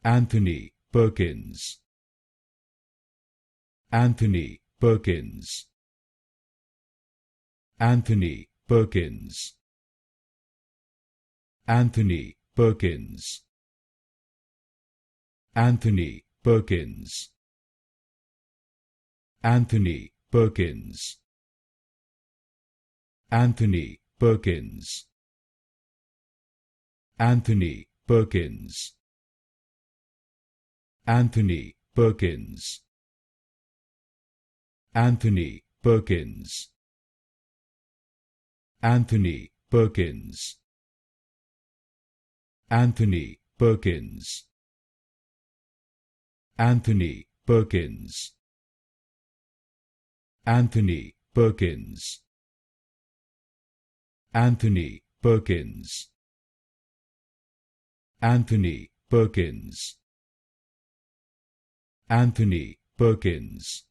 Anthony Perkins. Anthony Perkins. Anthony Perkins. Anthony Perkins. Anthony Perkins. Anthony Perkins. Anthony Perkins. Anthony Perkins. Anthony Perkins. Anthony Perkins. Anthony Perkins. Anthony Perkins. Anthony Perkins. Anthony Perkins. Anthony Perkins. Anthony Perkins. Anthony Perkins.